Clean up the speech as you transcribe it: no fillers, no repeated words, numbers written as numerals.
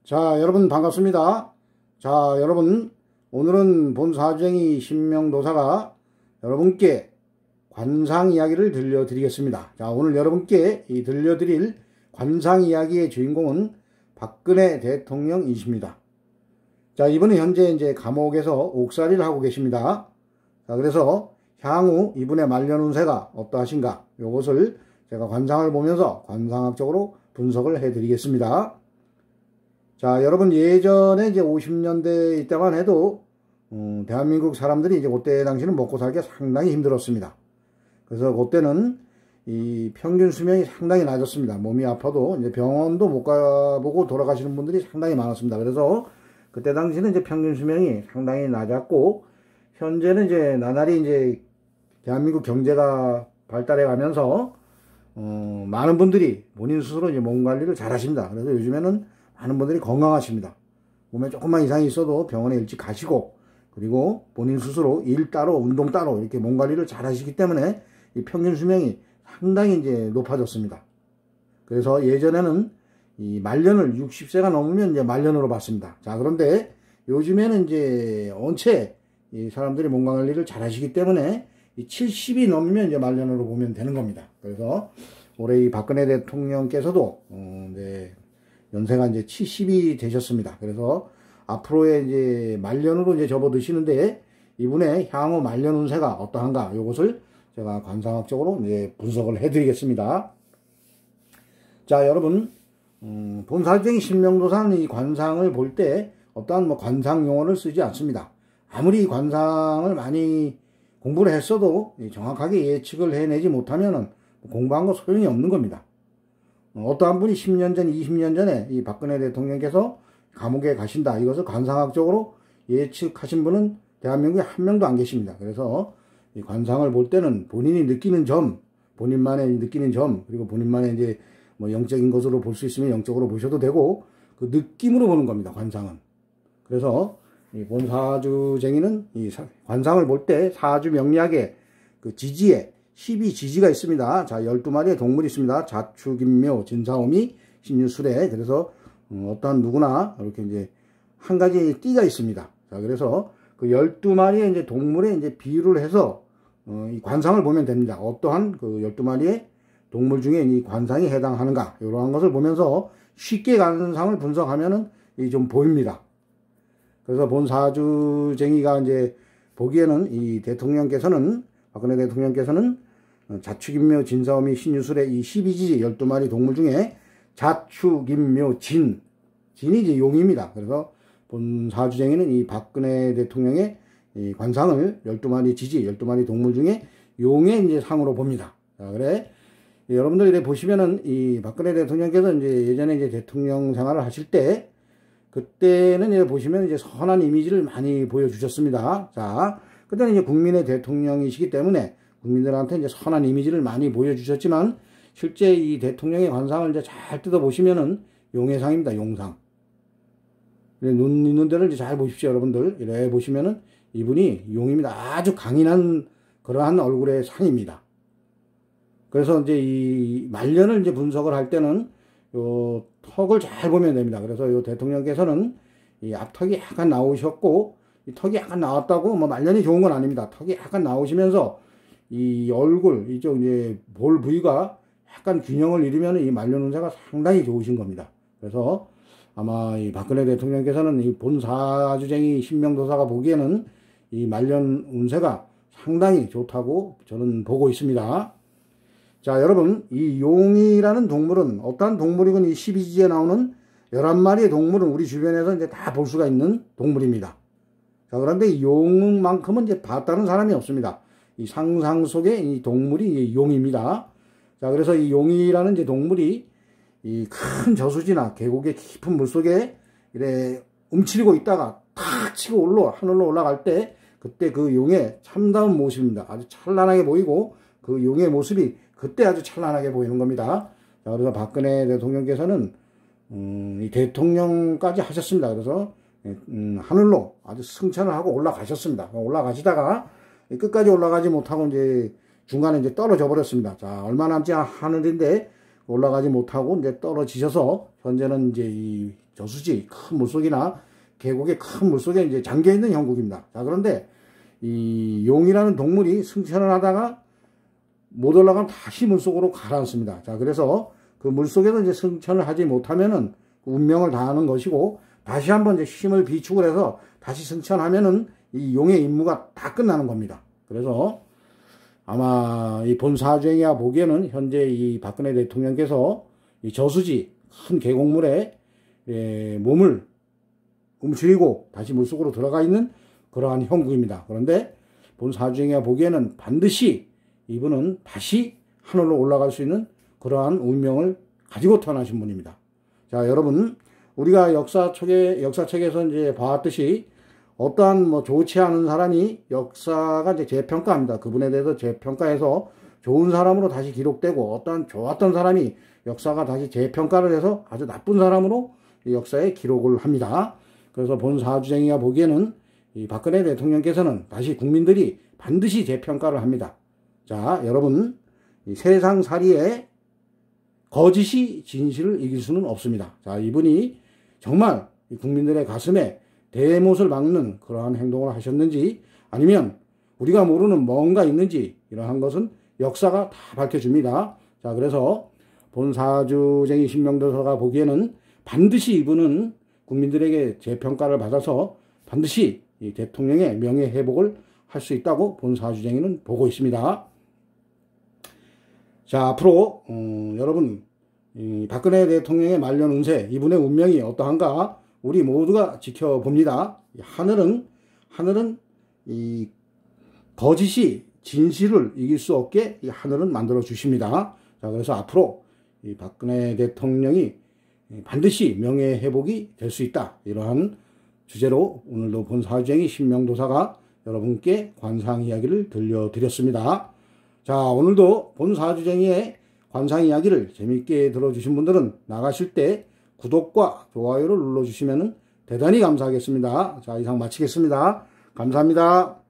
자, 여러분 반갑습니다. 자, 여러분 오늘은 본사주쟁이 신명도사가 여러분께 관상 이야기를 들려드리겠습니다. 자, 오늘 여러분께 들려드릴 관상 이야기의 주인공은 박근혜 대통령이십니다. 자, 이분은 현재 이제 감옥에서 옥살이를 하고 계십니다. 자, 그래서 향후 이분의 말년 운세가 어떠하신가, 요것을 제가 관상을 보면서 관상학적으로 분석을 해드리겠습니다. 자, 여러분 예전에 이제 50년대 이때만 해도 대한민국 사람들이 이제 그때 당시는 먹고 살기가 상당히 힘들었습니다. 그래서 그때는 이 평균 수명이 상당히 낮았습니다. 몸이 아파도 이제 병원도 못 가보고 돌아가시는 분들이 상당히 많았습니다. 그래서 그때 당시는 이제 평균 수명이 상당히 낮았고, 현재는 이제 나날이 이제 대한민국 경제가 발달해 가면서 많은 분들이 본인 스스로 이제 몸 관리를 잘 하십니다. 그래서 요즘에는 많은 분들이 건강하십니다. 몸에 조금만 이상이 있어도 병원에 일찍 가시고, 그리고 본인 스스로 일 따로 운동 따로 이렇게 몸 관리를 잘 하시기 때문에 이 평균 수명이 상당히 이제 높아졌습니다. 그래서 예전에는 이 말년을 60세가 넘으면 이제 말년으로 봤습니다. 자, 그런데 요즘에는 이제 원체 이 사람들이 몸 관리를 잘 하시기 때문에 이 70이 넘으면 이제 말년으로 보면 되는 겁니다. 그래서 올해 이 박근혜 대통령께서도 연세가 이제 70이 되셨습니다. 그래서 앞으로의 이제 말년으로 이제 접어드시는데 이분의 향후 말년 운세가 어떠한가, 요것을 제가 관상학적으로 이제 분석을 해드리겠습니다. 자, 여러분, 본사주쟁이 신명도사는 이 관상을 볼 때 어떠한 관상 용어를 쓰지 않습니다. 아무리 관상을 많이 공부를 했어도 정확하게 예측을 해내지 못하면은 공부한 거 소용이 없는 겁니다. 어떠한 분이 10년 전, 20년 전에 이 박근혜 대통령께서 감옥에 가신다, 이것을 관상학적으로 예측하신 분은 대한민국에 한 명도 안 계십니다. 그래서 이 관상을 볼 때는 본인이 느끼는 점, 본인만의 느끼는 점, 그리고 본인만의 이제 뭐 영적인 것으로 볼 수 있으면 영적으로 보셔도 되고, 그 느낌으로 보는 겁니다, 관상은. 그래서 이 본사주쟁이는 이 관상을 볼 때 사주 명리학의 그 지지에 12지지가 있습니다. 자, 12마리의 동물이 있습니다. 자축인묘, 진사오미, 신유술에. 그래서 어떠한 누구나 이렇게 이제 한 가지 띠가 있습니다. 자, 그래서 그 12마리의 이제 동물에 이제 비유를 해서 이 관상을 보면 됩니다. 어떠한 그 12마리의 동물 중에 이 관상이 해당하는가, 이러한 것을 보면서 쉽게 관상을 분석하면은 좀 보입니다. 그래서 본사주쟁이가 이제 보기에는 이 대통령께서는, 박근혜 대통령께서는 자축인묘, 진사오미, 신유술의 이 12지지 12마리 동물 중에 자축인묘, 진이 이제 용입니다. 그래서 본사주쟁이는 이 박근혜 대통령의 이 관상을 12마리 지지, 12마리 동물 중에 용의 이제 상으로 봅니다. 자, 그래. 여러분들 이래 보시면은 이 박근혜 대통령께서 이제 예전에 이제 대통령 생활을 하실 때, 그때는 이제 보시면 이제 선한 이미지를 많이 보여주셨습니다. 자, 그때는 이제 국민의 대통령이시기 때문에 국민들한테 이제 선한 이미지를 많이 보여주셨지만, 실제 이 대통령의 관상을 이제 잘 뜯어보시면은 용의 상입니다, 용상. 눈 있는 데를 이제 잘 보십시오, 여러분들. 이래 보시면은 이분이 용입니다. 아주 강인한 그러한 얼굴의 상입니다. 그래서 이제 이 말년을 이제 분석을 할 때는 요 턱을 잘 보면 됩니다. 그래서 요 대통령께서는 이 앞턱이 약간 나오셨고, 이 턱이 약간 나왔다고 뭐 말년이 좋은 건 아닙니다. 턱이 약간 나오시면서 이 얼굴 이쪽 이제 볼 부위가 약간 균형을 이루면 이 말년 운세가 상당히 좋으신 겁니다. 그래서 아마 이 박근혜 대통령께서는 이 본사주쟁이 신명도사가 보기에는 이 말년 운세가 상당히 좋다고 저는 보고 있습니다. 자, 여러분, 이 용이라는 동물은 어떠한 동물이건 이 12지에 나오는 11마리의 동물은 우리 주변에서 이제 다 볼 수가 있는 동물입니다. 자, 그런데 이 용만큼은 이제 봤다는 사람이 없습니다. 이 상상 속에 이 동물이 용입니다. 자, 그래서 이 용이라는 이제 동물이 이 큰 저수지나 계곡의 깊은 물 속에 이래 움츠리고 있다가 탁 치고 하늘로 올라갈 때, 그때 그 용의 참다운 모습입니다. 아주 찬란하게 보이고, 그 용의 모습이 그때 아주 찬란하게 보이는 겁니다. 자, 그래서 박근혜 대통령께서는 이 대통령까지 하셨습니다. 그래서 하늘로 아주 승천을 하고 올라가셨습니다. 올라가시다가 끝까지 올라가지 못하고 이제 중간에 이제 떨어져 버렸습니다. 자, 얼마 남지 않은 하늘인데 올라가지 못하고 이제 떨어지셔서 현재는 이제 이 저수지, 큰 물속이나 계곡의 큰 물속에 이제 잠겨 있는 형국입니다. 자, 그런데 이 용이라는 동물이 승천을 하다가 못 올라가면 다시 물속으로 가라앉습니다. 자, 그래서 그 물속에서 이제 승천을 하지 못하면은 운명을 다하는 것이고, 다시 한번 이제 힘을 비축을 해서 다시 승천하면은 이 용의 임무가 다 끝나는 겁니다. 그래서 아마 이 본사주행이야 보기에는 현재 이 박근혜 대통령께서 이 저수지 큰 계곡물에 몸을 움츠리고 다시 물속으로 들어가 있는 그러한 형국입니다. 그런데 본사주행이야 보기에는 반드시 이분은 다시 하늘로 올라갈 수 있는 그러한 운명을 가지고 태어나신 분입니다. 자, 여러분, 우리가 역사책에서 이제 봐왔듯이 어떠한 뭐 좋지 않은 사람이 역사가 이제 재평가합니다. 그분에 대해서 재평가해서 좋은 사람으로 다시 기록되고, 어떠한 좋았던 사람이 역사가 다시 재평가를 해서 아주 나쁜 사람으로 역사에 기록을 합니다. 그래서 본사주쟁이가 보기에는 이 박근혜 대통령께서는 다시 국민들이 반드시 재평가를 합니다. 자, 여러분, 이 세상살이에 거짓이 진실을 이길 수는 없습니다. 자, 이분이 정말 국민들의 가슴에 대못을 박는 그러한 행동을 하셨는지, 아니면 우리가 모르는 뭔가 있는지, 이러한 것은 역사가 다 밝혀줍니다. 자, 그래서 본사주쟁이 신명도사가 보기에는 반드시 이분은 국민들에게 재평가를 받아서 반드시 이 대통령의 명예회복을 할 수 있다고 본사주쟁이는 보고 있습니다. 자, 앞으로 여러분, 박근혜 대통령의 말년 운세, 이분의 운명이 어떠한가 우리 모두가 지켜봅니다. 하늘은 이 거짓이 진실을 이길 수 없게 이 하늘은 만들어 주십니다. 자, 그래서 앞으로 이 박근혜 대통령이 반드시 명예회복이 될 수 있다, 이러한 주제로 오늘도 본사주쟁이 신명도사가 여러분께 관상 이야기를 들려드렸습니다. 자, 오늘도 본사주쟁이의 관상 이야기를 재밌게 들어주신 분들은 나가실 때 구독과 좋아요를 눌러주시면 대단히 감사하겠습니다. 자, 이상 마치겠습니다. 감사합니다.